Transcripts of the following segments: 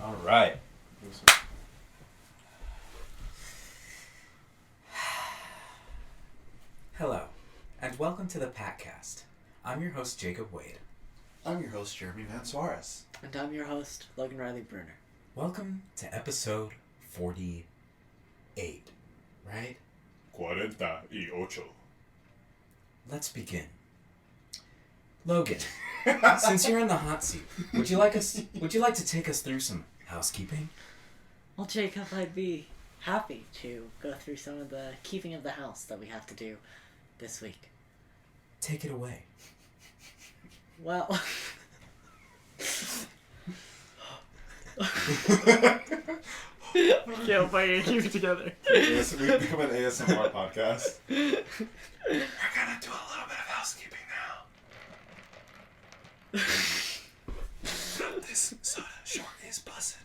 All right. Hello, and welcome to the Packcast. I'm your host, Jacob Wade. I'm your host, Jeremy Van Suarez. And I'm your host, Logan Riley Bruner. Welcome to episode 48, right? 48. Let's begin. Logan, since you're in the hot seat, would you like to take us through some housekeeping? Well, Jacob, I'd be happy to go through some of the keeping of the house that we have to do this week. Take it away. Well... Yo, buddy, keep it together. Yes, we've become an ASMR podcast. We're gonna do a little bit of housekeeping now. This soda short is buzzing.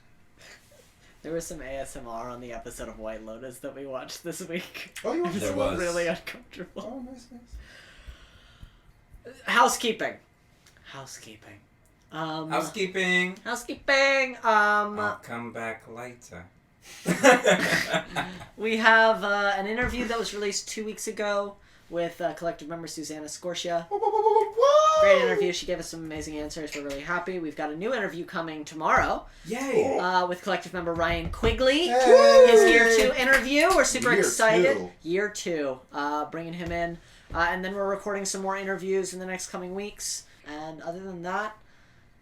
There was some ASMR on the episode of White Lotus that we watched this week. Oh, you watched There It was. really uncomfortable. Oh, nice. Housekeeping. Housekeeping. I'll come back later. We have an interview that was released 2 weeks ago with collective member Susanna Scorsia. Great interview. She gave us some amazing answers. We're really happy. We've got a new interview coming tomorrow Yay! with collective member Ryan Quigley. Hey! His year 2 interview. We're super Year excited. 2. Year 2. Bringing him in. And then we're recording some more interviews in the next coming weeks. And other than that,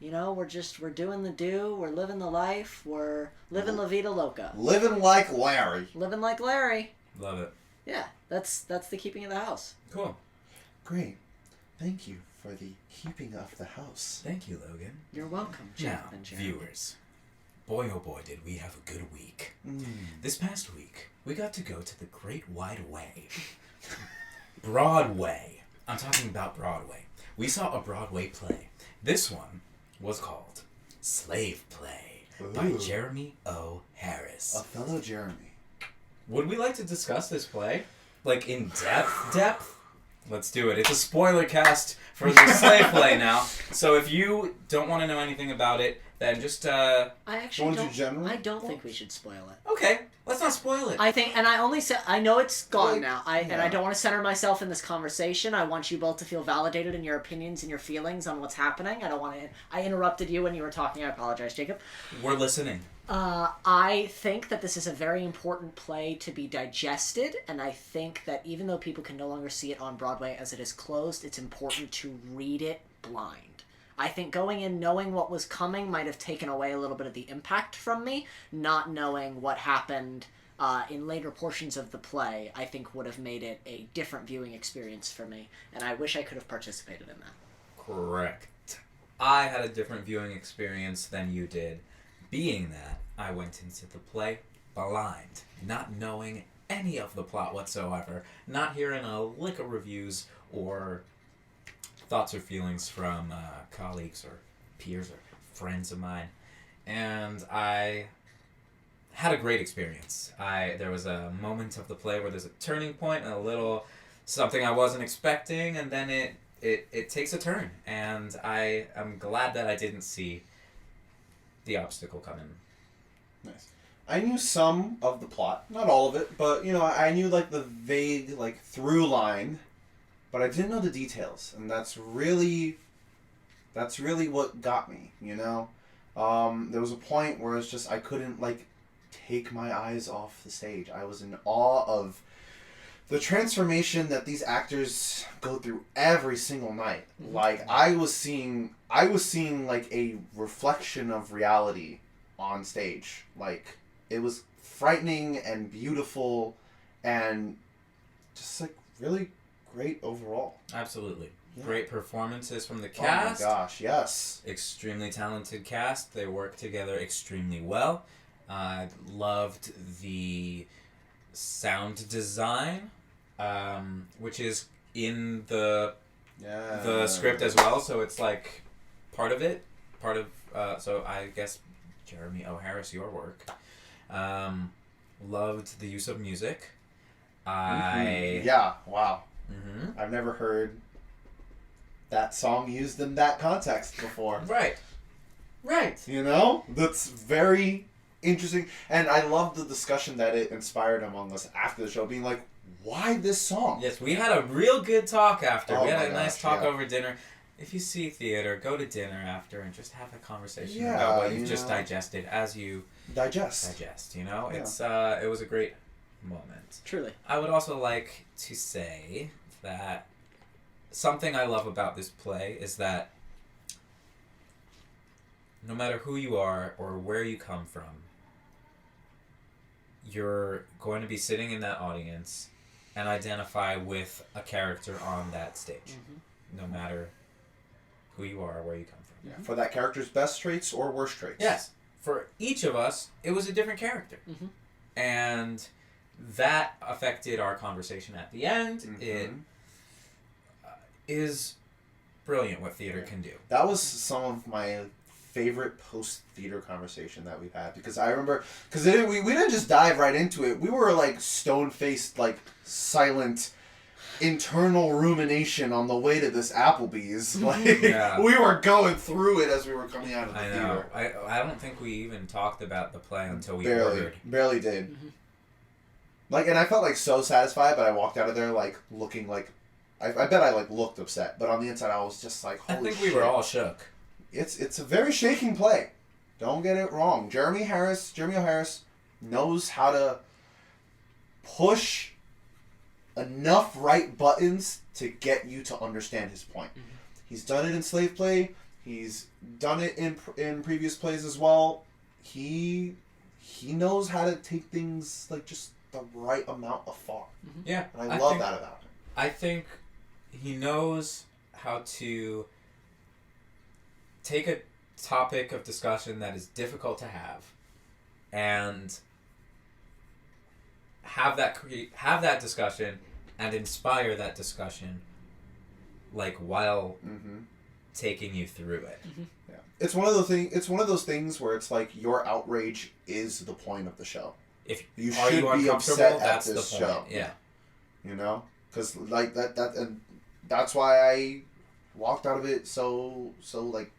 you know, we're doing the do. We're living the life. We're living La Vida Loca. Living like Larry. Living like Larry. Love it. Yeah, that's the keeping of the house. Cool. Great. Thank you for the keeping of the house. Thank you, Logan. You're welcome, Now, Jeff and Jeremy. viewers, boy oh boy did we have a good week. This past week, we got to go to the great wide way. Broadway. I'm talking about Broadway. We saw a Broadway play. This one was called Slave Play by Ooh. Jeremy O. Harris. A fellow Jeremy. Would we like to discuss this play? Like, in depth? Let's do it. It's a spoiler cast for the Slave Play now. So if you don't want to know anything about it, then just, I actually Wanna do don't. general I don't think thoughts? we should spoil it. okay, let's not spoil it. I think, and I only said I know it's gone Like, now. And I don't want to center myself in this conversation. I want you both to feel validated in your opinions and your feelings on what's happening. I don't want to. I interrupted you when you were talking. I apologize, Jacob. We're listening. I think that this is a very important play to be digested, and I think that even though people can no longer see it on Broadway as it is closed, it's important to read it blind. I think going in knowing what was coming might have taken away a little bit of the impact from me. Not knowing what happened in later portions of the play, I think would have made it a different viewing experience for me, and I wish I could have participated in that. Correct. I had a different viewing experience than you did. Being that, I went into the play blind, not knowing any of the plot whatsoever, not hearing a lick of reviews or thoughts or feelings from colleagues or peers or friends of mine. And I had a great experience. There was a moment of the play where there's a turning point and a little something I wasn't expecting, and then it takes a turn. And I am glad that I didn't see the obstacle coming. Nice. I knew some of the plot, not all of it, but you know, I knew like the vague like through line, but I didn't know the details, and that's really what got me. You know, there was a point where it's just I couldn't like take my eyes off the stage. I was in awe of the transformation that these actors go through every single night. Like I was seeing like a reflection of reality on stage. Like it was frightening and beautiful and just like really great overall. Absolutely. Yeah. Great performances from the cast. Oh my gosh, yes. Extremely talented cast. They work together extremely well. I loved the sound design, which is in the script as well, so it's like part of it. So I guess Jeremy O. Harris, your work. Loved the use of music. Yeah, wow. Mm-hmm. I've never heard that song used in that context before. Right. Right. You know? That's very interesting. And I love the discussion that it inspired among us after the show, being like, why this song? Yes, we had a real good talk after. Oh We had my a nice gosh, talk yeah. over dinner. If you see theater, go to dinner after and just have a conversation Yeah, about what you you've just know. digested as you Digest. you know? Yeah. It's it was a great moment. Truly. I would also like to say that something I love about this play is that no matter who you are or where you come from, you're going to be sitting in that audience and identify with a character on that stage, no matter who you are or where you come from. Yeah. For that character's best traits or worst traits. Yes. For each of us, it was a different character. And that affected our conversation at the end. It is brilliant what theater can do. That was some of my favorite post-theater conversation that we've had, because I remember, because we didn't just dive right into it. We were like stone-faced, like silent internal rumination on the way to this Applebee's. Like, Yeah. we were going through it as we were coming out of the I know. theater. I don't think we even talked about the play until we Barely ordered. did. Like, and I felt like so satisfied, but I walked out of there like looking like, I bet I like looked upset, but on the inside I was just like, I holy think we were all shook. It's a very shaking play. Don't get it wrong. Jeremy O'Harris knows how to push enough right buttons to get you to understand his point. He's done it in Slave Play. He's done it in previous plays as well. He knows how to take things like just the right amount of far. Yeah. And I love that about him. I think he knows how to take a topic of discussion that is difficult to have and have that discussion and inspire that discussion, like, while taking you through it. Yeah. It's one of those things where it's like your outrage is the point of the show. If You are should you be uncomfortable, upset at that's this the point. show. Yeah. You know, because like that and that's why I walked out of it so like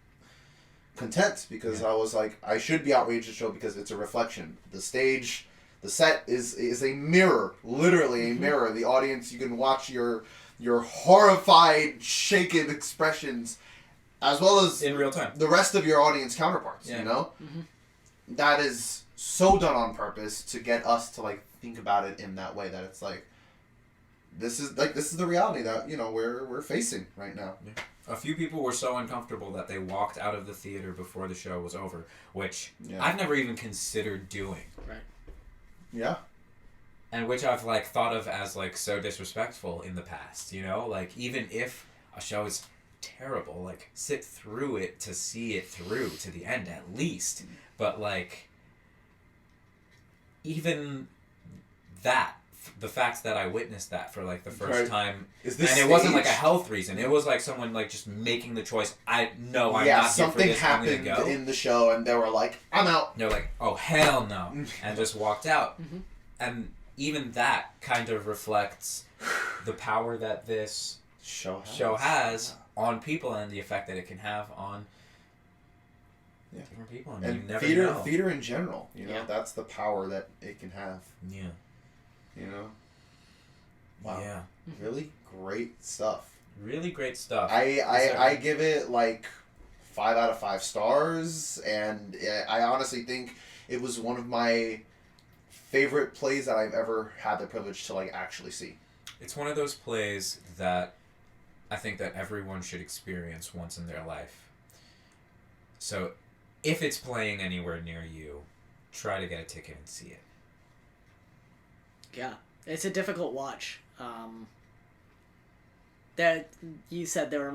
content, because I was like, I should be outraged at the show because it's a reflection. The stage, the set is a mirror, literally a mirror. The audience, you can watch your horrified, shaken expressions, as well as In real time. the rest of your audience counterparts. Yeah. You know, that is so done on purpose to get us to like think about it in that way. That it's like, this is the reality that, you know, we're facing right now. Yeah. A few people were so uncomfortable that they walked out of the theater before the show was over, which I've never even considered doing. Right. Yeah. And which I've like thought of as like so disrespectful in the past, you know? Like, even if a show is terrible, like, sit through it to see it through to the end at least. But like, even that, the fact that I witnessed that for like the first time, Is this and it wasn't like a staged? health reason. It was like someone like just making the choice. I'm not yeah, here for something this. I'm happened gonna go. in the show, and they were like, "I'm out." They're like, "Oh hell no," and just walked out. And even that kind of reflects the power that this Show has on people and the effect that it can have on different people. And you never know. theater in general, you know, Yeah. that's the power that it can have. Yeah. You know. Wow. Yeah. Really great stuff. Really great stuff. I give it like 5 out of 5 stars, and I honestly think it was one of my favorite plays that I've ever had the privilege to like actually see. It's one of those plays that I think that everyone should experience once in their life. So, if it's playing anywhere near you, try to get a ticket and see it. Yeah, it's a difficult watch. That you said there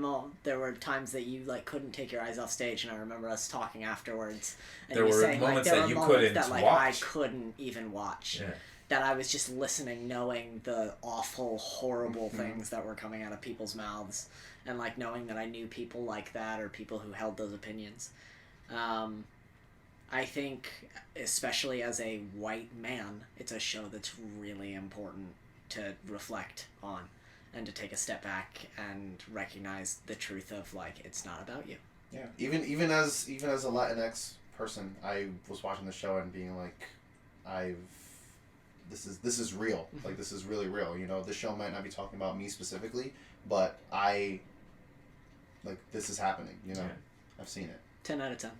were times that you like couldn't take your eyes off stage, and I remember us talking afterwards. And There you were saying, moments like, there that were you moments couldn't that, like, watch. I couldn't even watch. Yeah. That I was just listening, knowing the awful, horrible things that were coming out of people's mouths, and like knowing that I knew people like that or people who held those opinions. I think, especially as a white man, it's a show that's really important to reflect on and to take a step back and recognize the truth of, like, it's not about you. Yeah. Even as a Latinx person, I was watching the show and being like, this is real. Like, this is really real. You know, the show might not be talking about me specifically, but this is happening. You know, Yeah. I've seen it. 10 out of 10.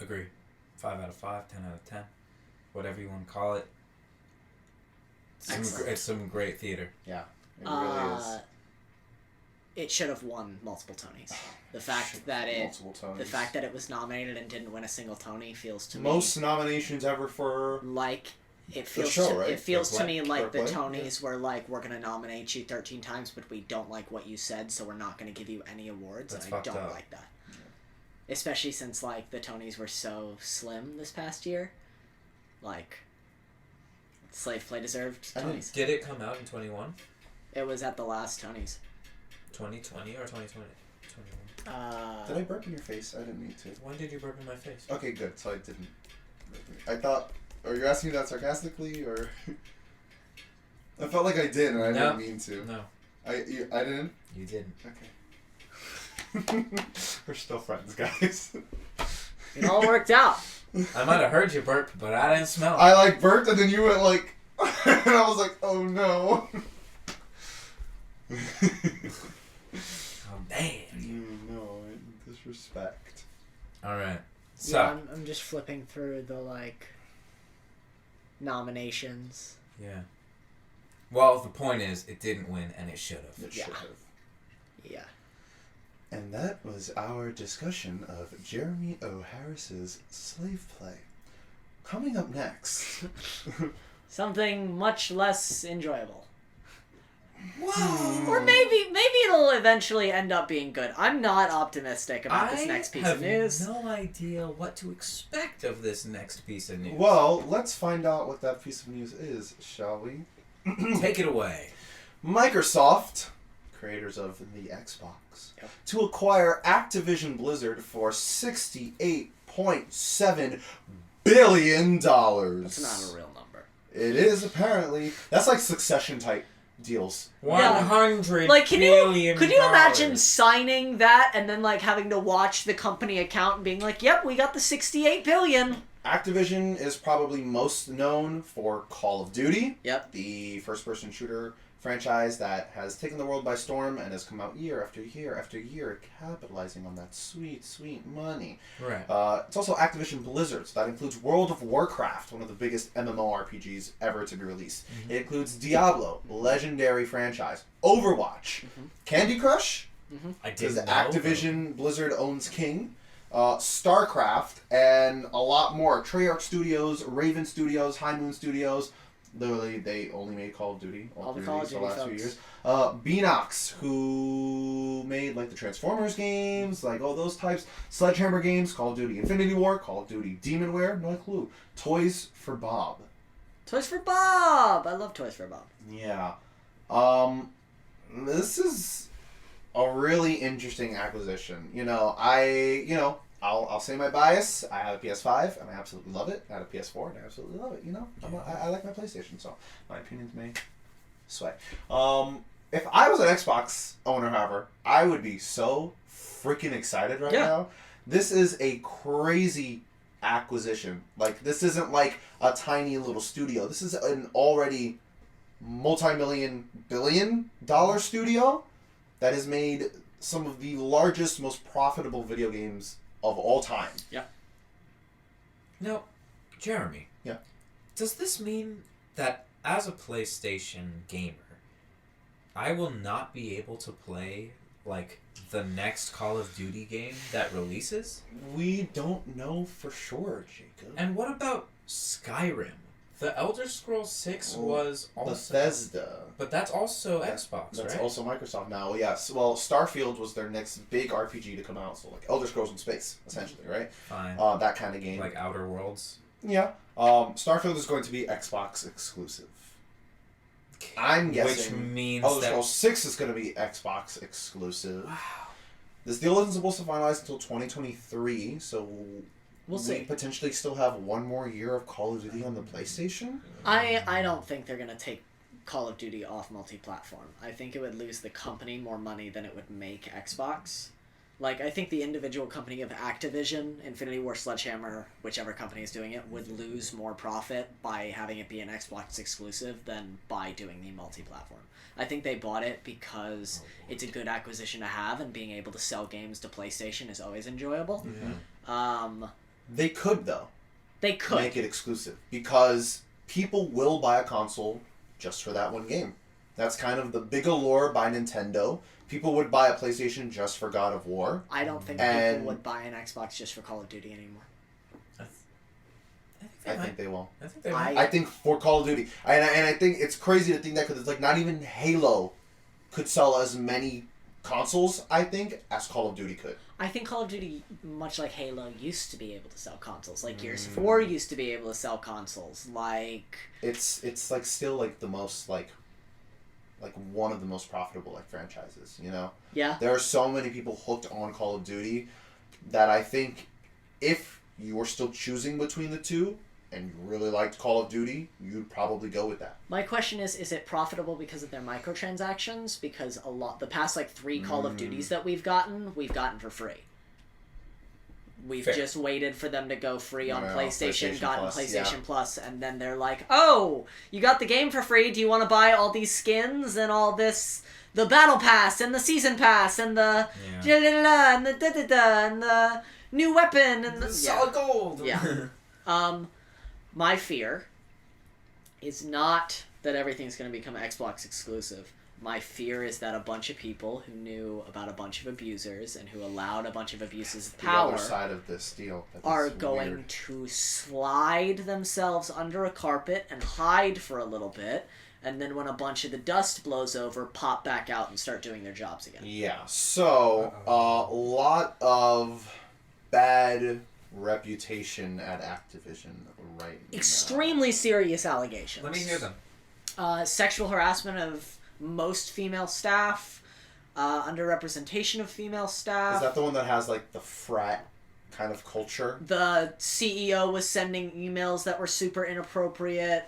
Agree. 5 out of 5, 10 out of 10. Whatever you want to call it. Excellent. It's some great theater. Yeah, it really is. It should have won multiple Tonys. The fact that it was nominated and didn't win a single Tony feels to me Most nominations ever for like it feels show, to, right? it feels to me like the Fair play, Tonys were like, we're gonna nominate you 13 times, but we don't like what you said, so we're not gonna give you any awards. That's and I fucked don't up. like that. Especially since like the Tonys were so slim this past year. Like Slave Play deserved Tonys. Did it come out in 21? It was at the last Tonys. 2020 or 2020? 21. Did I burp in your face? I didn't mean to. When did you burp in my face? Okay, good. So I didn't. I thought. Are you asking me that sarcastically, or? I felt like I did, and I didn't mean to. No. I didn't. You didn't. Okay. We're still friends, guys. It all worked out. I might have heard you burp, but I didn't smell it. I like burped, and then you went like, and I was like, oh no. Oh, damn. No, disrespect. Alright. So, Yeah, I'm just flipping through the like nominations. yeah. Well, the point is, it didn't win, and it should have. It should have. Yeah. And that was our discussion of Jeremy O. Harris's Slave Play. Coming up next. Something much less enjoyable. Whoa! Or maybe it'll eventually end up being good. I'm not optimistic about this next piece of news. I have no idea what to expect of this next piece of news. Well, let's find out what that piece of news is, shall we? Take it away. Microsoft, creators of the Xbox, to acquire Activision-Blizzard for $68.7 billion. That's not a real number. It is, apparently. That's like Succession type deals. 100 Like, could you imagine dollars. signing that and then like having to watch the company account and being like, "Yep, we got the 68 billion." Activision is probably most known for Call of Duty. Yep. The first-person shooter franchise that has taken the world by storm and has come out year after year after year, capitalizing on that sweet, sweet money. Right. It's also Activision-Blizzard, so that includes World of Warcraft, one of the biggest MMORPGs ever to be released. Mm-hmm. It includes Diablo, legendary franchise, Overwatch, Candy Crush, I because didn't know. Activision-Blizzard owns King, StarCraft, and a lot more. Treyarch Studios, Raven Studios, High Moon Studios. Literally, they only made Call of Duty. All the three Call of of these for the Duty last few folks. years. Beanox, who made like the Transformers games, like all those types. Sledgehammer games, Call of Duty Infinity War, Call of Duty Demonware, no clue. Toys for Bob. Toys for Bob. I love Toys for Bob. Yeah. This is a really interesting acquisition. I'll say my bias. I have a PS5 and I absolutely love it. I had a PS4 and I absolutely love it. I like my PlayStation, so my opinions may sway. If I was an Xbox owner, however, I would be so freaking excited right now. This is a crazy acquisition. Like, this isn't like a tiny little studio. This is an already multi-million, billion-dollar studio that has made some of the largest, most profitable video games of all time. Yeah. Now, Jeremy. Yeah. Does this mean that as a PlayStation gamer, I will not be able to play, like, the next Call of Duty game that releases? We don't know for sure, Jacob. And what about Skyrim? The Elder Scrolls 6 was also... Bethesda. But that's also Xbox, That's right? also Microsoft now. Yes. Well, Starfield was their next big RPG to come out. So, like, Elder Scrolls in space, essentially, right? Fine. That kind of game. Like Outer Worlds? Yeah. Starfield is going to be Xbox exclusive. I'm guessing Which means Elder that... Scrolls 6 is going to be Xbox exclusive. Wow. This deal isn't supposed to finalize until 2023, so We'll see. we potentially still have one more year of Call of Duty on the PlayStation. I don't think they're gonna take Call of Duty off multi-platform. I think it would lose the company more money than it would make Xbox. Like, I think the individual company of Activision, Infinity Ward, Sledgehammer, whichever company is doing it, would lose more profit by having it be an Xbox exclusive than by doing the multi-platform. I think they bought it because it's a good acquisition to have, and being able to sell games to PlayStation is always enjoyable. They could, though. They could. Make it exclusive. Because people will buy a console just for that one game. That's kind of the big allure by Nintendo. People would buy a PlayStation just for God of War. I don't think people would buy an Xbox just for Call of Duty anymore. I think they will. I think they might. I think for Call of Duty. And I think it's crazy to think that because it's like not even Halo could sell as many consoles, I think, as Call of Duty could. I think Call of Duty, much like Halo, used to be able to sell consoles. Like Gears of War used to be able to sell consoles. Like... It's like still like the most like one of the most profitable like franchises, you know? Yeah. There are so many people hooked on Call of Duty that I think if you were still choosing between the two and you really liked Call of Duty, you'd probably go with that. My question is it profitable because of their microtransactions? Because the past like 3 Call of Duties that we've gotten for free. We've just waited for them to go free on PlayStation, gotten Plus, PlayStation Plus, and then they're like, oh, you got the game for free, do you want to buy all these skins and all this, the Battle Pass, and the Season Pass, and the and the da-da-da, and the new weapon, and the solid gold! Yeah. My fear is not that everything's going to become Xbox exclusive. My fear is that a bunch of people who knew about a bunch of abusers and who allowed a bunch of abuses of power the other side of this deal are going to slide themselves under a carpet and hide for a little bit, and then when a bunch of the dust blows over, pop back out and start doing their jobs again. Yeah, so a lot of bad reputation at Activision right now. Extremely serious allegations. Let me hear them. Sexual harassment of most female staff, underrepresentation of female staff. Is that the one that has like the frat kind of culture? The CEO was sending emails that were super inappropriate,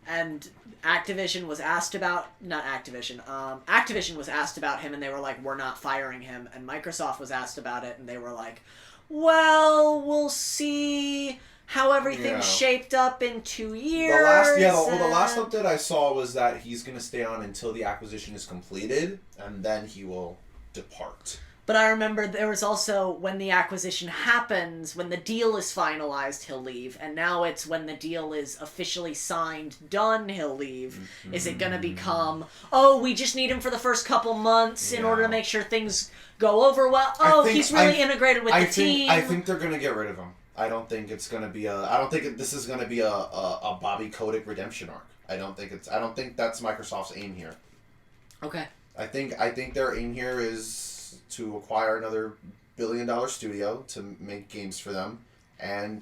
and Activision was asked about, Activision was asked about him and they were like, we're not firing him, and Microsoft was asked about it and they were like, well, we'll see how everything's shaped up in 2 years. The last update I saw was that he's going to stay on until the acquisition is completed, and then he will depart. But I remember there was also, when the acquisition happens, when the deal is finalized, he'll leave. And now it's when the deal is officially signed, done, he'll leave. Mm-hmm. Is it going to become, oh, we just need him for the first couple months in order to make sure things go over well? Oh, he's really integrated with the team. I think they're going to get rid of him. I don't think it's going to be this is going to be a Bobby Kotick redemption arc. I don't think that's Microsoft's aim here. Okay. I think their aim here is to acquire another billion-dollar studio to make games for them, and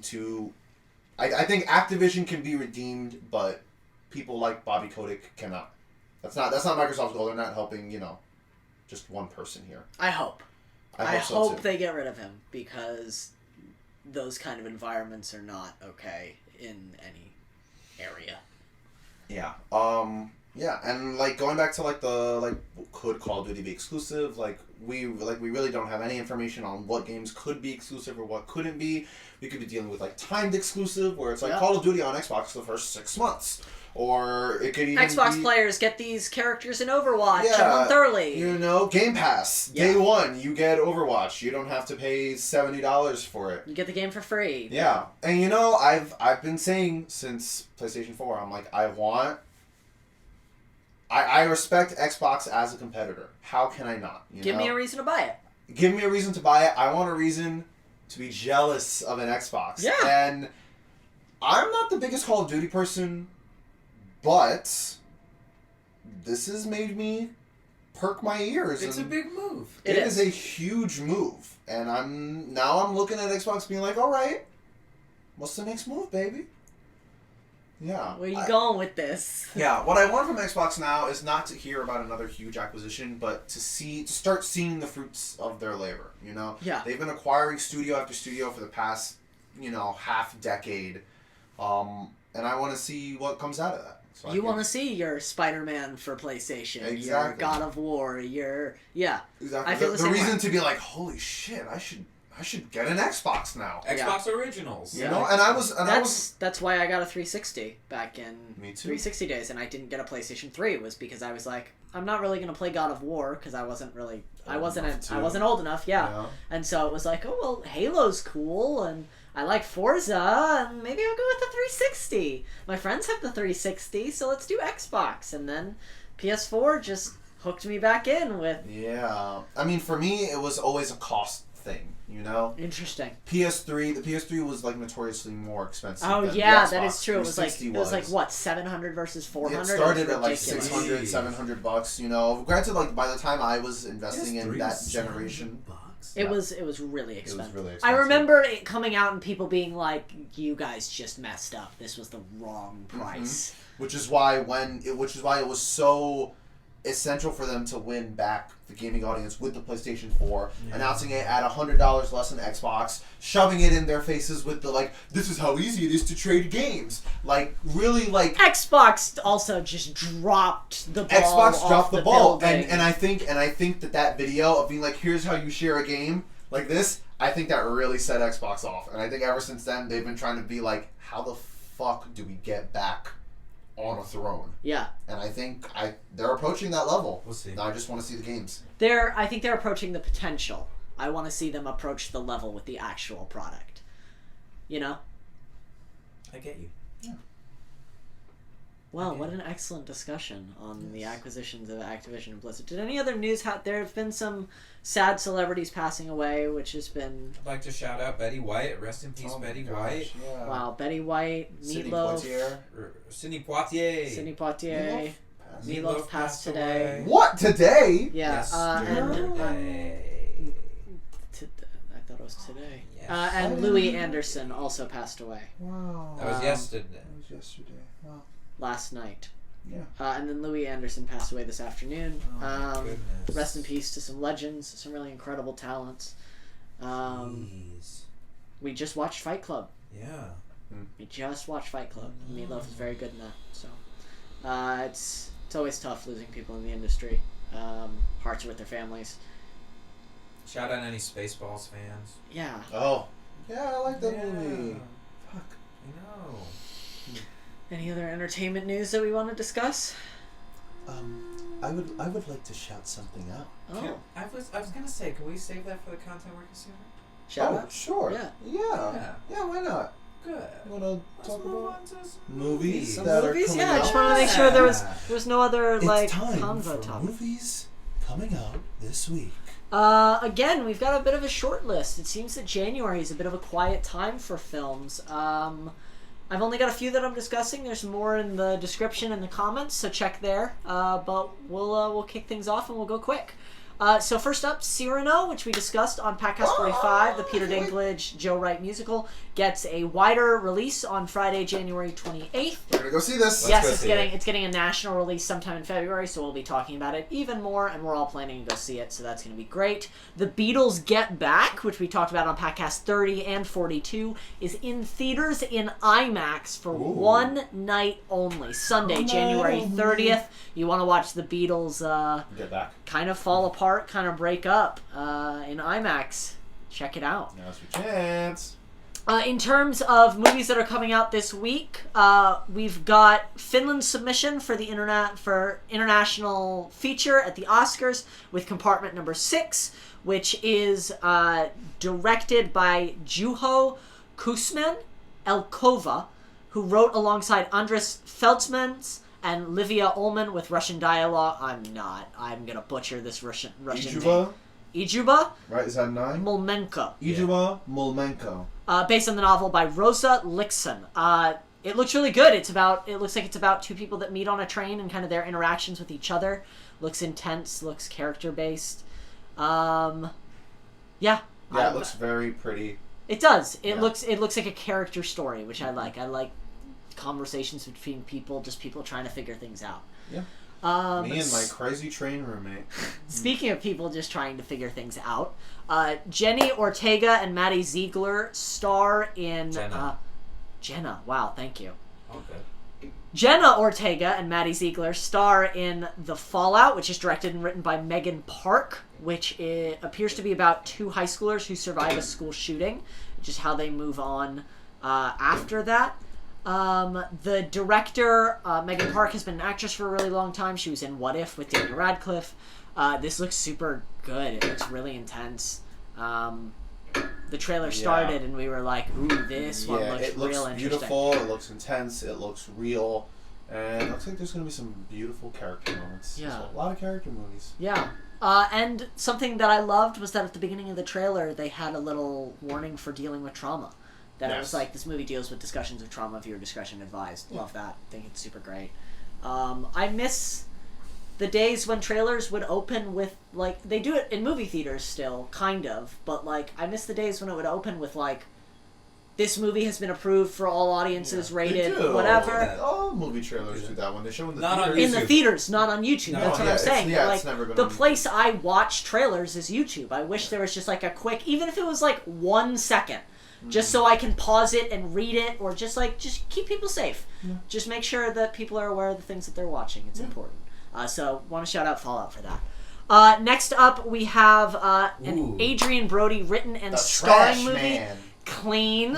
I think Activision can be redeemed, but people like Bobby Kotick cannot. That's not Microsoft's goal. They're not helping, just one person here. I hope. I hope they get rid of him, because those kind of environments are not okay in any area. Yeah. Yeah, and going back to could Call of Duty be exclusive? We really don't have any information on what games could be exclusive or what couldn't be. We could be dealing with timed exclusive, where it's Call of Duty on Xbox for the first 6 months, or it could even Xbox players get these characters in Overwatch a month early. Game Pass day one, you get Overwatch. You don't have to pay $70 for it. You get the game for free. Yeah, and I've been saying since PlayStation 4, I'm like, I respect Xbox as a competitor. How can I not? Give me a reason to buy it. Give me a reason to buy it. I want a reason to be jealous of an Xbox. Yeah. And I'm not the biggest Call of Duty person, but this has made me perk my ears. It's a big move. It is a huge move. And I'm looking at Xbox being like, all right, what's the next move, baby? Yeah. Where are you going with this? Yeah, what I want from Xbox now is not to hear about another huge acquisition, but to start seeing the fruits of their labor, Yeah. They've been acquiring studio after studio for the past, half decade, and I want to see what comes out of that. So You want to see your Spider-Man for PlayStation, your Exactly. God of War, your... Yeah. Exactly. I feel the the same reason way. to be like, holy shit, I should get an Xbox now. Xbox Originals. You know, and I was That's why I got a 360 back in Me too. 360 days, and I didn't get a PlayStation 3 was because I was like, I'm not really gonna play God of War because I wasn't old enough, Yeah. and so it was like, oh well, Halo's cool, and I like Forza, and maybe I'll go with the 360. My friends have the 360, so let's do Xbox, and then PS4 just hooked me back in with. Yeah. I mean, for me, it was always a cost thing. You know. Interesting. The PS3 was like notoriously more expensive. Oh than the yeah, Xbox. that is true. It was like 360 what, 700 versus 400. It started at like ridiculous. $600, $700. You know, granted, like by the time I was investing in PS3 that was generation, $700. It was really expensive. really I expensive. remember it coming out and people being like, "You guys just messed up. This was the wrong price." which is why it was so essential for them to win back the gaming audience with the PlayStation 4, announcing it at $100 less than Xbox, shoving it in their faces with the like, this is how easy it is to trade games. Like really like Xbox also just dropped the ball. Xbox dropped the ball, building. and I think that video of being like, here's how you share a game like this, I think that really set Xbox off, and I think ever since then they've been trying to be like, how the fuck do we get back on a throne? Yeah. And I think they're approaching that level. We'll see. Now I just want to see the games. I think they're approaching the potential. I want to see them approach the level with the actual product. You know? I get you. Well, what an excellent discussion on the acquisitions of Activision and Blizzard. Did any other news there have been some sad celebrities passing away, which has been... I'd like to shout out Betty White. Rest in peace, Betty White. Yeah. Wow, Betty White, Sidney Meatloaf, Poitier. Sidney Poitier. Sidney Poitier. Passed. Meatloaf passed today. What, today? Yeah, Yes, and today. I thought it was today. Yes. And Louis Anderson also passed away Wow. That was yesterday. That was yesterday. Wow. last night. Yeah. And then Louis Anderson passed away this afternoon. Oh my goodness. Rest in peace to some legends, some really incredible talents. Jeez. We just watched Fight Club. Yeah. We just watched Fight Club. Meatloaf is very good in that. So it's always tough losing people in the industry. Hearts are with their families. Shout out any Spaceballs fans. Yeah. Oh. Yeah, I like that movie. Fuck. I know. Any other entertainment news that we want to discuss? I would like to shout something out. Oh, I was gonna say, can we save that for the content we're consuming? shout Oh, out. sure. Yeah. Yeah, why not? Good. You want to Let's talk move about on to some movies Some that movies? are coming Yeah, I out? just wanted to make sure there Yeah. was no other It's like time convo for topic. movies coming out this week. Again, we've got a bit of a short list. It seems that January is a bit of a quiet time for films. I've only got a few that I'm discussing. There's more in the description and the comments, so check there. But we'll kick things off and we'll go quick. So first up, Cyrano, which we discussed on Packcast 45, the Peter Dinklage, Joe Wright musical, gets a wider release on Friday, January 28th. We're gonna go see this. Yes, go it's see getting a national release sometime in February, so we'll be talking about it even more, and we're all planning to go see it, so that's going to be great. The Beatles Get Back, which we talked about on Packcast 30 and 42, is in theaters in IMAX for one night only. Sunday, January 30th. You want to watch the Beatles Get back. kind of fall apart, kind of break up in IMAX. Check it out. Now's your chance. In terms of movies that are coming out this week, we've got Finland's submission for the international feature at the Oscars with Compartment Number 6, which is directed by Juho Kuusman-Elkova, who wrote alongside Andres Feltzmans and Livia Ullman with Russian dialogue. I'm gonna butcher this Russian name. Ijuba Right, is that 9? Mulmenko. Ijuba Mulmenko. Based on the novel by Rosa Lixon. It looks really good. It looks like it's about two people that meet on a train and kind of their interactions with each other. Looks intense. Looks character based. Yeah. Yeah, it looks very pretty. It does. It Yeah. looks like a character story, which I like. I like conversations between people, just people trying to figure things out. Yeah. Me and my crazy train roommate. Speaking of people just trying to figure things out, Jenny Ortega and Maddie Ziegler star in Jenna. Jenna. Wow, thank you. Okay. Jenna Ortega and Maddie Ziegler star in The Fallout, which is directed and written by Megan Park, which appears to be about two high schoolers who survive a school shooting, just how they move on after that. The director, Megan Park, has been an actress for a really long time. She was in What If with Daniel Radcliffe. This looks super good. It looks really intense. The trailer started and we were like, ooh, this one looks real interesting. It looks beautiful, it looks intense, it looks real, and it looks like there's going to be some beautiful character moments. Yeah. There's a lot of character movies. Yeah. And something that I loved was that at the beginning of the trailer, they had a little warning for dealing with trauma. That it was like, this movie deals with discussions of trauma, viewer discretion advised. Love that. Think it's super great. I miss the days when trailers would open with, like, they do it in movie theaters still, kind of, but, like, I miss the days when it would open with, like, this movie has been approved for all audiences, rated, whatever. All movie trailers do that when they show in the Not on theaters. In the theaters, not on YouTube. No, That's what I'm saying. It's like, never gonna the be- place I watch trailers is YouTube. I wish there was just like a quick, even if it was like 1 second, just so I can pause it and read it, or just keep people safe. Yeah. Just make sure that people are aware of the things that they're watching. It's important. So want to shout out Fallout for that. Next up, we have an Adrian Brody written and The starring Trash movie. Man. Clean,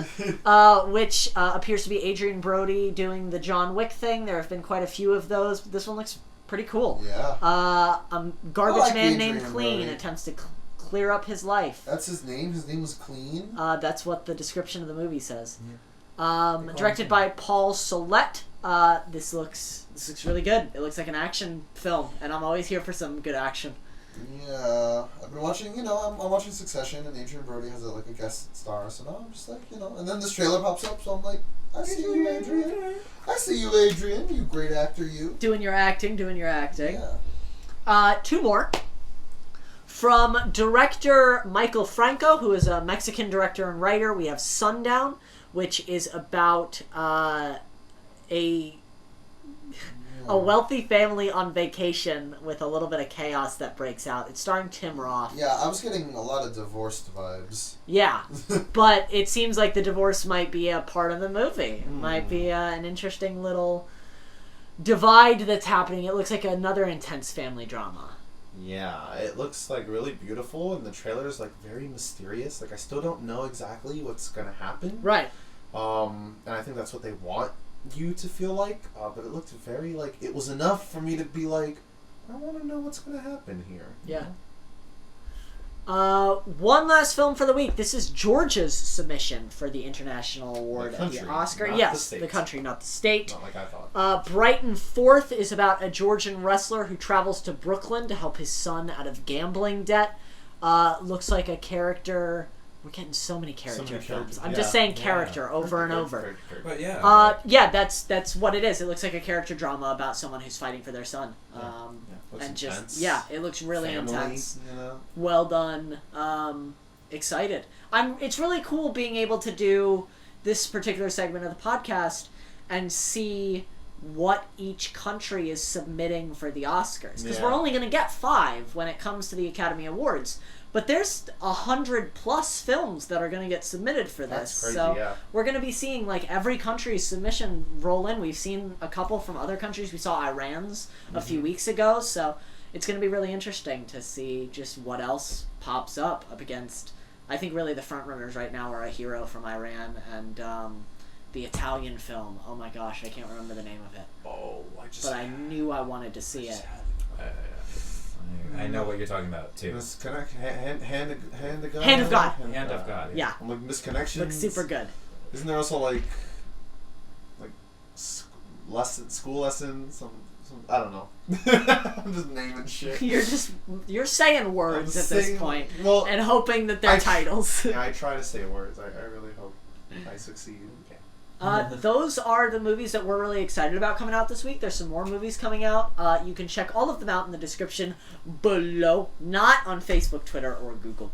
which appears to be Adrian Brody doing the John Wick thing. There have been quite a few of those. This one looks pretty cool. Yeah. A garbage like man Adrian named Clean Brody. attempts to clear up his life. That's his name? His name was Clean? That's what the description of the movie says. Yeah. Directed by Paul Solet. This looks really good. It looks like an action film, and I'm always here for some good action. Yeah, I've been watching, I'm watching Succession, and Adrian Brody has a guest star, so now I'm just like, and then this trailer pops up, so I'm like, I see you, Adrian. I see you, Adrian. You great actor, you. Doing your acting. Yeah. Two more. From director Michael Franco, who is a Mexican director and writer, we have Sundown, which is about a wealthy family on vacation with a little bit of chaos that breaks out. It's starring Tim Roth. Yeah, I was getting a lot of divorced vibes. Yeah, but it seems like the divorce might be a part of the movie. It might be an interesting little divide that's happening. It looks like another intense family drama. Yeah, it looks like really beautiful, and the trailer is like very mysterious. Like I still don't know exactly what's gonna happen. Right. And I think that's what they want you to feel like. But it looked very like it was enough for me to be like, I want to know what's gonna happen here. Yeah. One last film for the week. This is Georgia's submission for the International Award at the Oscar. Yes, the country, not the state. Not like I thought. Brighton Fourth is about a Georgian wrestler who travels to Brooklyn to help his son out of gambling debt. Looks like a character. We're getting so many character films. I'm just saying character over and over. But yeah. Yeah, that's what it is. It looks like a character drama about someone who's fighting for their son. And just it looks really intense. Well done. Excited. It's really cool being able to do this particular segment of the podcast and see what each country is submitting for the Oscars, because we're only going to get 5 when it comes to the Academy Awards. But there's 100+ films that are going to get submitted for this. That's crazy, so we're going to be seeing like every country's submission roll in. We've seen a couple from other countries. We saw Iran's a few weeks ago. So it's going to be really interesting to see just what else pops up against. I think really the front runners right now are A Hero from Iran and the Italian film. Oh my gosh, I can't remember the name of it. But I knew I wanted to see it. I know what you're talking about too. Hand of God. Hand of God. Hand of God. Yeah. I'm like Misconnections. Looks super good. Isn't there also like school lessons? Some I don't know. I'm just naming shit. You're saying words at this point, well, and hoping that they're titles. Yeah, I try to say words. I really hope I succeed. Those are the movies that we're really excited about coming out this week. There's some more movies coming out. You can check all of them out in the description below. Not on Facebook, Twitter, or Google+.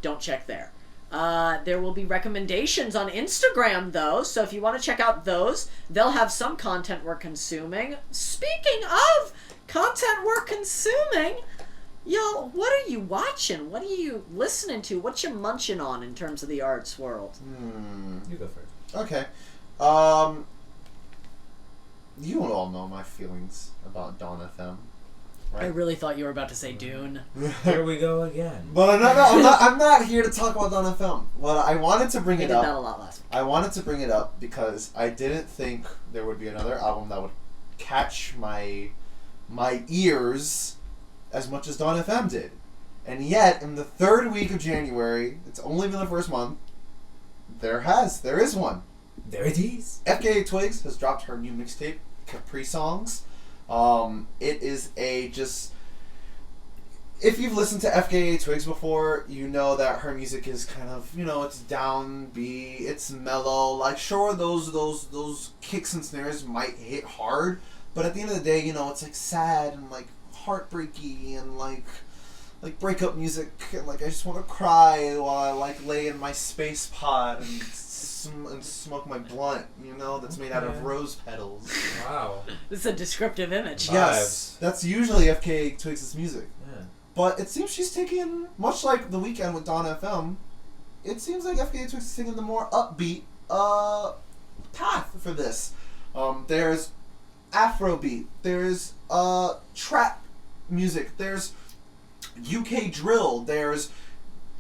Don't check there. There will be recommendations on Instagram, though, so if you want to check out those, they'll have some content we're consuming. Speaking of content we're consuming, y'all, what are you watching? What are you listening to? What you munching on in terms of the arts world? You go first. Okay. You all know my feelings about Dawn FM, right? I really thought you were about to say Dune. Here we go again. But I'm not here to talk about Dawn FM. Well, I wanted to bring We it did up. that a lot last week. I wanted to bring it up because I didn't think there would be another album that would catch my ears as much as Dawn FM did. And yet, in the third week of January, it's only been the first month, there is one. There it is. FKA Twigs has dropped her new mixtape, CAPRISONGS. It is if you've listened to FKA Twigs before, you know that her music is kind of, it's downbeat, it's mellow. Like, sure, those kicks and snares might hit hard, but at the end of the day, it's like sad and like heartbreaky and like breakup music, and like I just want to cry while I like lay in my space pod and smoke my blunt, that's made out of rose petals. Wow. This is a descriptive image. Yes, that's usually FKA Twigs' music. Yeah. But it seems she's taking, much like The Weeknd with Dawn FM, it seems like FKA Twigs is taking the more upbeat path for this. There's Afrobeat, there's trap music, there's UK drill, there's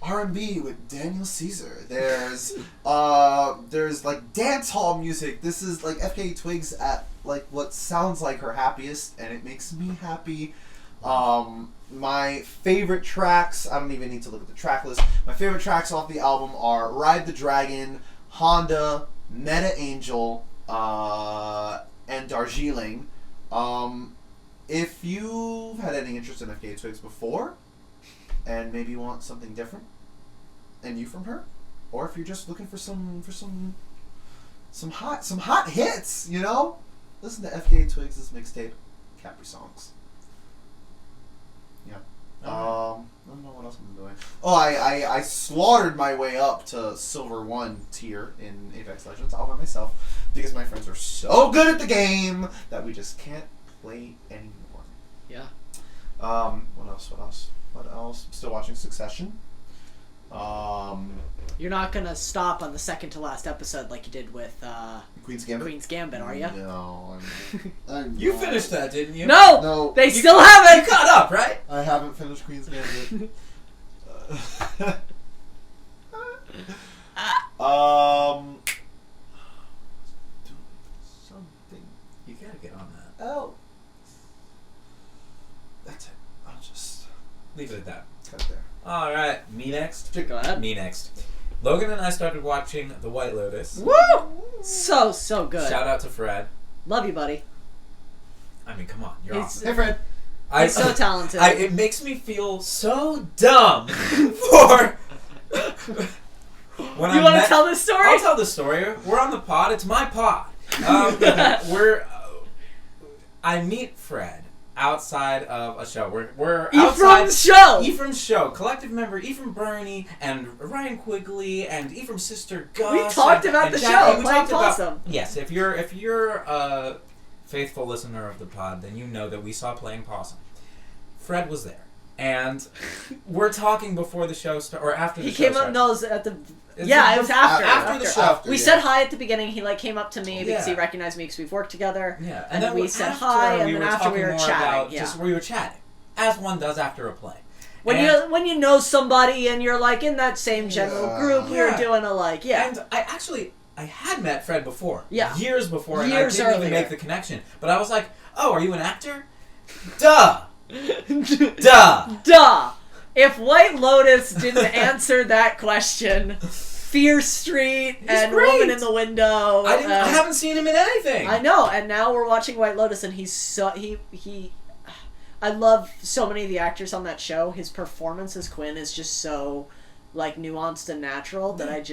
R&B with Daniel Caesar, there's like dance hall music. This is like FKA Twigs at like what sounds like her happiest, and it makes me happy. My favorite tracks, I don't even need to look at the track list. My favorite tracks off the album are Ride the Dragon, Honda, Meta Angel, and Darjeeling. If you've had any interest in FKA Twigs before, and maybe want something different and new from her, or if you're just looking for some hot hits, listen to FKA Twigs' mixtape, CAPRISONGS. Yeah. I don't know what else I'm doing. Oh, I slaughtered my way up to Silver 1 tier in Apex Legends all by myself because my friends are so good at the game that we just can't play anymore. Yeah. What else? I'm still watching Succession. You're not gonna stop on the second to last episode like you did with Queen's Gambit. Are you? No, I'm You not. finished that, didn't you? No! No. They still haven't! You caught up, right? I haven't finished Queen's Gambit. Something. You gotta get on that. Oh. That's it. I'll just Leave it at that. cut it there. Alright, me next. Go ahead. Me next. Logan and I started watching The White Lotus. Woo! So good. Shout out to Fred. Love you, buddy. I mean, come on, you're He's- awesome. Hey, Fred. He's so talented. It makes me feel so dumb for when You want to tell this story? I'll tell the story. We're on the pod. It's my pod. I meet Fred outside of a show. We're outside Ephraim's show. Ephraim's show. Collective member Ephraim Burney and Ryan Quigley and Ephraim's sister Gus. We talked about and the Jackie. show, We Playing talked about- Possum. Yes, if you're a faithful listener of the pod, then you know that we saw Playing Possum. Fred was there, and we're talking before the show started, or after the He show came up, started. no, it was at the... Is Yeah, it was after. After the show. We said hi at the beginning. He came up to me because he Yeah. recognized me because we've worked together. Yeah, And then we said after hi, and we then were after we talking were more chatting, about yeah. just we were chatting, as one does after a play. When you know somebody and you're like in that same general group, we were Yeah. doing yeah. And I had met Fred before. Yeah. Years before, and Years I didn't earlier. even make the connection. But I was like, oh, are you an actor? Duh! Duh! Duh! If White Lotus didn't answer that question, Fear Street and great. Woman in the Window. I haven't seen him in anything. I know, and now we're watching White Lotus, and he's so he. I love so many of the actors on that show. His performance as Quinn is just so like nuanced and natural that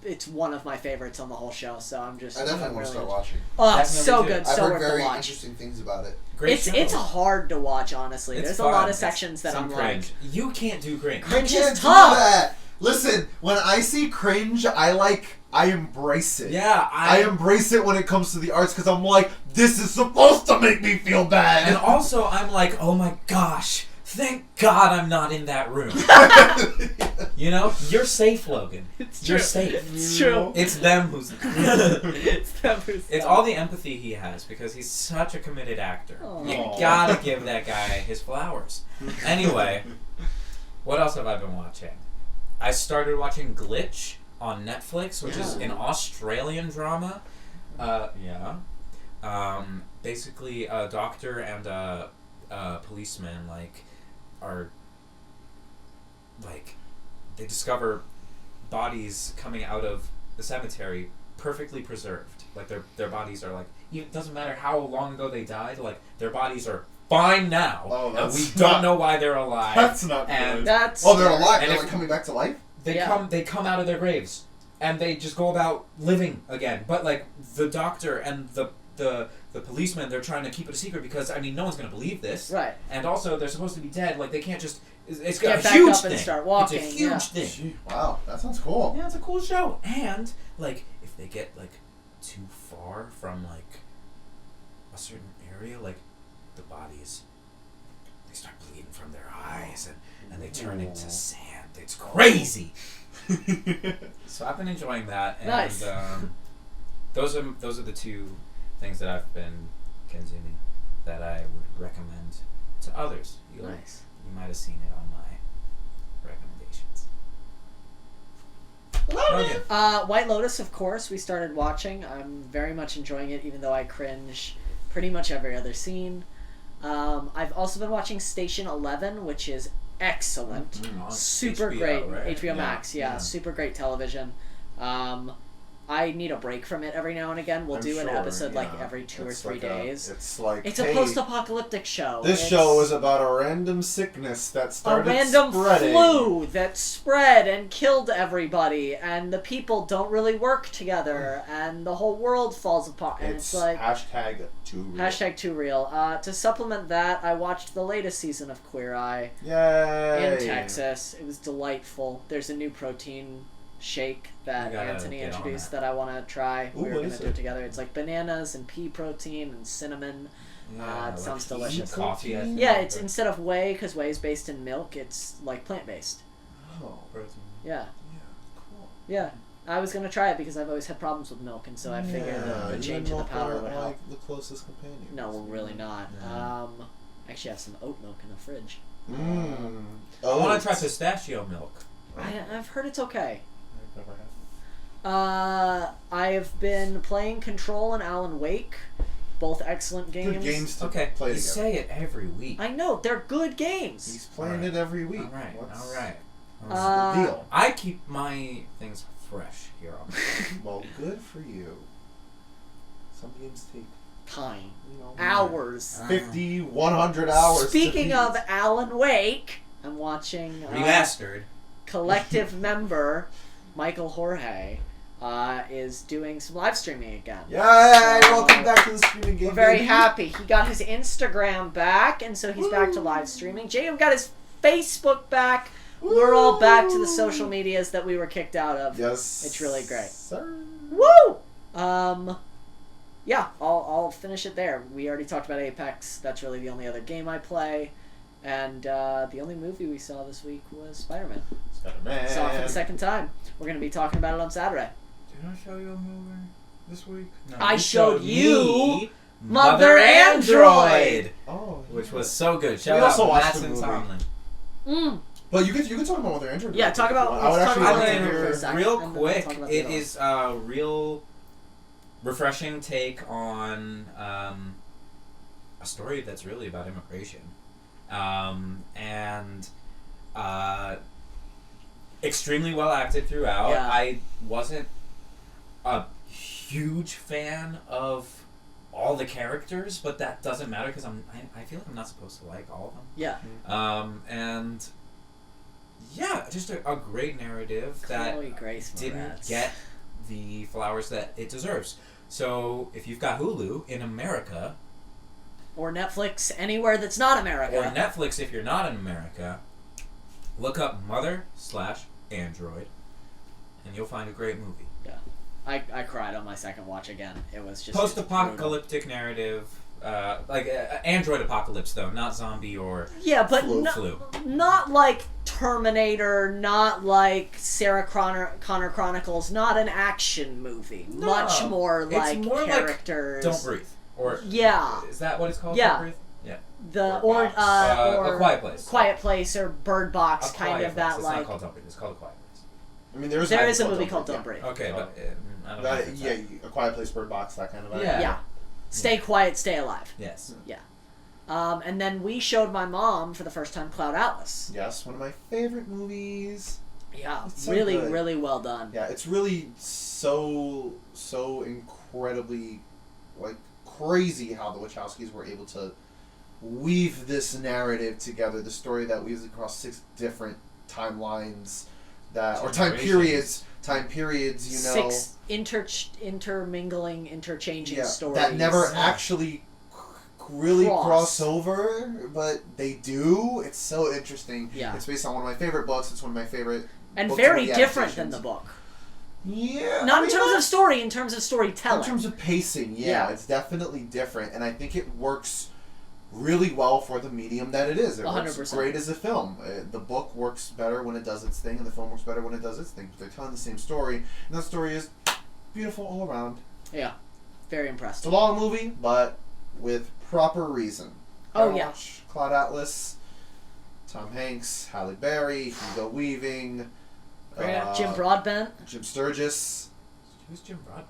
it's one of my favorites on the whole show. So I'm just. I definitely want to start watching. Oh, it's so Definitely good, too. I've so heard worth the very watch. interesting things about it. Great show. It's hard to watch, honestly. It's There's fun. a lot of It's sections that some I'm cringe. You can't do cringe. Cringe You is can't do tough. that. Listen, when I see cringe, I embrace it. Yeah, I embrace it when it comes to the arts because I'm like, this is supposed to make me feel bad. And also, I'm like, oh my gosh, thank God I'm not in that room. You know, you're safe, Logan. You're safe. It's true. It's them who's. It's them who's. It's all the empathy he has because he's such a committed actor. Aw. You gotta give that guy his flowers. Anyway, what else have I been watching? I started watching Glitch on Netflix, which is an Australian drama. Basically, a doctor and a policeman are they discover bodies coming out of the cemetery perfectly preserved. Like their bodies are it doesn't matter how long ago they died. Like their bodies are fine now, and we don't know why they're alive. That's not and good. That's Oh, they're alive. And They're if- coming back to life. They come out of their graves and they just go about living again. But the doctor and the policeman, they're trying to keep it a secret because no one's gonna believe this. right. And also they're supposed to be dead. Like they can't just. It's Get a back huge up thing. and start walking, It's a huge yeah. thing. Gee, wow, that sounds cool. Yeah, it's a cool show. And if they get too far from a certain area, the bodies, they start bleeding from their eyes and they turn into sand. It's crazy. So I've been enjoying that, and Nice. those are the two things that I've been consuming that I would recommend to others. Nice. You might have seen it on my recommendations. Logan. White Lotus, of course, we started watching. I'm very much enjoying it, even though I cringe pretty much every other scene. I've also been watching Station 11, which is excellent. On Super HBO, great. right? HBOMax, yeah, super great television. I need a break from it every now and again. We'll I'm do an sure, episode yeah. every 2 or It's 3 like days. It's a hey, post-apocalyptic show. This It's show is about a random sickness that a started random spreading. flu that spread and killed everybody, and the people don't really work together, and the whole world falls apart. And it's like hashtag too real. hashtag too real. To supplement that, I watched the latest season of Queer Eye Yay! in Texas. It was delightful. There's a new protein shake that You gotta Anthony get on introduced that. that I want to try. Ooh, We were what going is to do it it? together. It's like bananas and pea protein and cinnamon. It sounds delicious. Coffee. I think. Yeah, it's instead of whey, because whey is based in milk, it's plant-based. Oh, protein. Yeah. yeah, cool. Yeah. I was going to try it because I've always had problems with milk, and so I figured a change in the powder would help. The closest companion. No, we're really not. No. I actually have some oat milk in the fridge. I want to try pistachio milk. I've heard it's okay. I've never had it. I've been playing Control and Alan Wake, both excellent games. Good games to Okay, play you together. say it every week. I know, they're good games. He's playing Alright. it every week. All right, What's all right. the deal? I keep my things fresh here on. Well, good for you. Some games take, Time. you know, Hours. 50, 100 hours. Speaking to of beat. Alan Wake, I'm watching Remastered. collective member Michael Jorge is doing some live streaming again. Yay! So, Welcome back to the streaming game. We're very baby. happy. He got his Instagram back, and so he's back to live streaming. Jacob got his Facebook back. We're all back to the social medias that we were kicked out of. Yes. It's really great. Sir. Woo! Yeah, I'll finish it there. We already talked about Apex. That's really the only other game I play. And the only movie we saw this week was Spider-Man. Spider-Man. Saw it for the second time. We're going to be talking about it on Saturday. Did I show you a movie this week? No, I you showed you me Mother Android, Oh, which was so good. We Shout also out watched Matt the and movie. Tomlin. But you can talk about Mother Android. Yeah, talk about- I would let's actually talk like about to it hear. for a second. Real and then quick, talk about it the is a real refreshing take on a story that's really about immigration. And extremely well acted throughout. Yeah. I wasn't a huge fan of all the characters, but that doesn't matter because I feel like I'm not supposed to like all of them. Yeah. And yeah, just a great narrative that Chloe Grace didn't Moretz. get the flowers that it deserves. So if you've got Hulu in America, Or Netflix anywhere that's not America. or Netflix if you're not in America, look up Mother/Android, and you'll find a great movie. I cried on my second watch again. It was just Post-apocalyptic narrative android apocalypse though, not zombie or Yeah, but flu. not like Terminator, not like Sarah Connor Chronicles, not an action movie. No, Much more it's like more like characters. Don't Breathe. Or Yeah. is that what it's called? Yeah. Don't Breathe? Yeah. Or A Quiet Place. Quiet Place or Bird Box, A kind Quiet of Place. that It's like. not called Don't Breathe. It's called A Quiet Place. I mean, there is a movie called Don't Breathe. Okay, but I don't know. That, if it's yeah, that. A Quiet Place, Bird Box, that kind of. Yeah. Yeah. Stay quiet, stay alive. Yes. Yeah. And then we showed my mom for the first time Cloud Atlas. Yes, one of my favorite movies. Yeah, It's so really, good. really well done. Yeah, it's really so incredibly like crazy how the Wachowskis were able to weave this narrative together. The story that weaves across 6 different timelines or time periods. You know, 6 intermingling, interchanging stories that never actually really cross over, but they do. It's so interesting. Yeah, it's based on one of my favorite books. It's one of my favorite. And books very of different than the book. Yeah. Not in terms of story, in terms of storytelling. In terms of pacing, yeah, it's definitely different, and I think it works really well for the medium that it is. It 100%. works great as a film. The book works better when it does its thing, and the film works better when it does its thing. But they're telling the same story, and that story is beautiful all around. Yeah, very It's impressed. a long movie, but with proper reason. Oh, Gotta yeah. watch Cloud Atlas, Tom Hanks, Halle Berry, Hugo Weaving, Jim Broadbent. Jim Sturgis. Who's Jim Broadbent?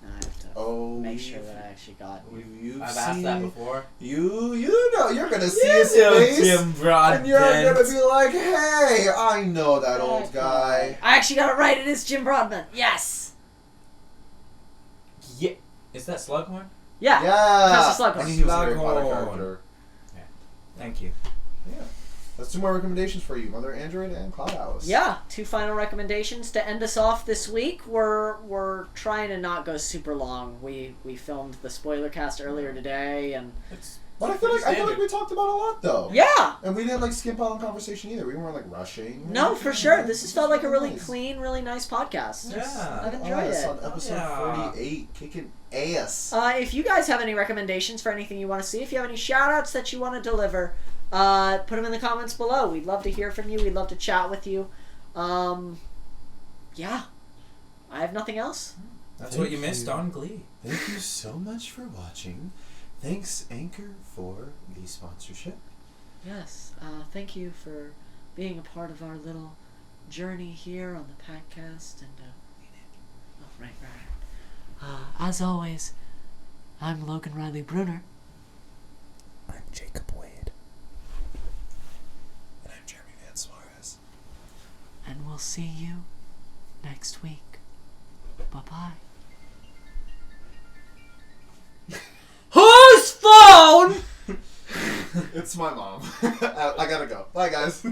I have to Oh, make sure that I actually got. You've I've asked that before. You know, you're gonna see his face, Jim Broadbent. and you're gonna be like, "Hey, I know that old guy." I actually got it right. It is Jim Broadbent. Yes. Yeah. Is that Slughorn? Yeah. Yeah, Professor Slughorn. I knew he was a Harry Potter Slughorn. character. Thank you. Yeah, that's 2 more recommendations for you: Mother Android and Cloud Atlas. Yeah, 2 final recommendations to end us off this week. We're trying to not go super long. We filmed the spoiler cast earlier today, and But I feel like we talked about a lot though. yeah. And we didn't skimp out on conversation either. We weren't rushing. No, for sure. This has felt like a really Nice. clean, really nice podcast. Yeah. I've enjoyed it. On episode 48, kicking ass. If you guys have any recommendations for anything you want to see, if you have any shout-outs that you want to deliver, put them in the comments below. We'd love to hear from you. We'd love to chat with you. Yeah. I have nothing else. That's what you missed on Glee. Thank you so much for watching. Thanks, Anchor, for the sponsorship. Yes. Thank you for being a part of our little journey here on the Packcast. And, right. As always, I'm Logan Riley Bruner. I'm Jacob Wade. And I'm Jeremy Van Suarez. And we'll see you next week. Bye-bye. Whose phone? It's my mom. I gotta go. Bye, guys.